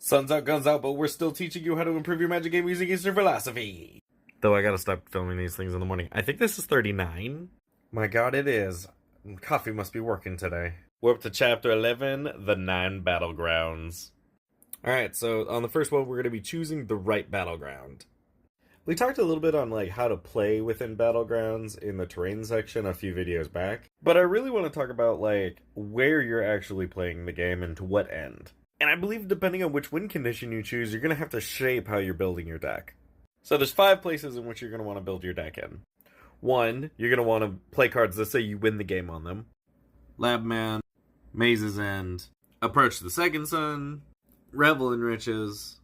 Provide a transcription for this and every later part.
Sun's out, guns out, but we're still teaching you how to improve your magic game using Eastern philosophy. Though I gotta stop filming these things in the morning. I think this is 39. My god, it is. Coffee must be working today. We're up to chapter 11, The 9 Battlegrounds. Alright, so on the first one, we're going to be choosing the right battleground. We talked a little bit on how to play within battlegrounds in the terrain section a few videos back, but I really want to talk about where you're actually playing the game and to what end. And I believe depending on which win condition you choose, you're going to have to shape how you're building your deck. So there's 5 places in which you're going to want to build your deck in. 1, you're going to want to play cards that say you win the game on them. Labman, Maze's End, Approach the Second Sun, Revel in Riches,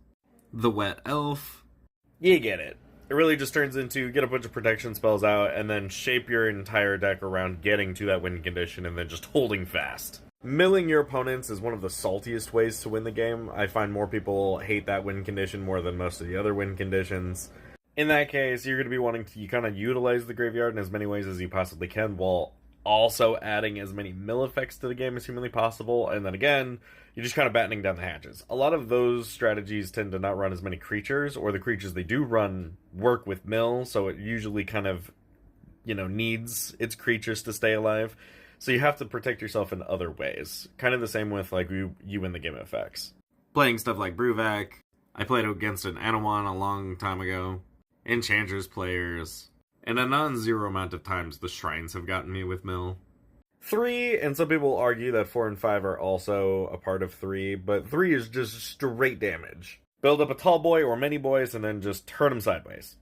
The Wet Elf. You get it. It really just turns into get a bunch of protection spells out and then shape your entire deck around getting to that win condition and then just holding fast. Milling your opponents is one of the saltiest ways to win the game. I find more people hate that win condition more than most of the other win conditions. In that case, you're going to be wanting to kind of utilize the graveyard in as many ways as you possibly can while also adding as many mill effects to the game as humanly possible, and then again, you're just kind of battening down the hatches. A lot of those strategies tend to not run as many creatures, or the creatures they do run work with mill, so it usually kind of, needs its creatures to stay alive. So you have to protect yourself in other ways. Kind of the same with, you win the game effects. Playing stuff like Bruvac. I played against an Anawan a long time ago. Enchantress players. And a non-zero amount of times the shrines have gotten me with mill. 3, and some people argue that 4 and 5 are also a part of 3, but 3 is just straight damage. Build up a tall boy or many boys and then just turn them sideways.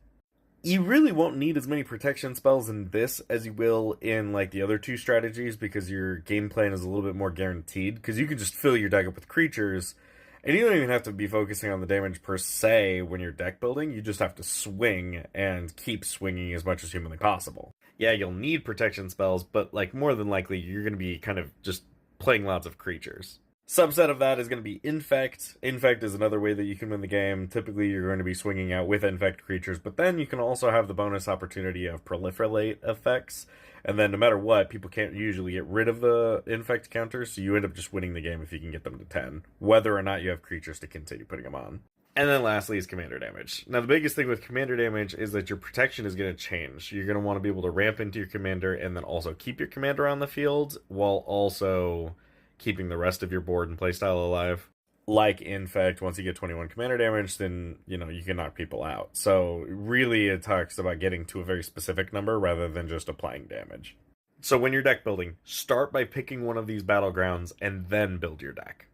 You really won't need as many protection spells in this as you will in the other 2 strategies because your game plan is a little bit more guaranteed, because you can just fill your deck up with creatures. And you don't even have to be focusing on the damage per se when you're deck building, you just have to swing and keep swinging as much as humanly possible. Yeah, you'll need protection spells, but more than likely you're going to be kind of just playing lots of creatures. Subset of that is going to be Infect. Infect is another way that you can win the game. Typically you're going to be swinging out with Infect creatures, but then you can also have the bonus opportunity of Proliferate effects. And then no matter what, people can't usually get rid of the Infect counters, so you end up just winning the game if you can get them to 10, whether or not you have creatures to continue putting them on. And then lastly is commander damage. Now the biggest thing with commander damage is that your protection is going to change. You're going to want to be able to ramp into your commander and then also keep your commander on the field, while also keeping the rest of your board and playstyle alive. Like Infect, once you get 21 commander damage, then, you can knock people out. So, really, it talks about getting to a very specific number rather than just applying damage. So when you're deck building, start by picking one of these battlegrounds and then build your deck.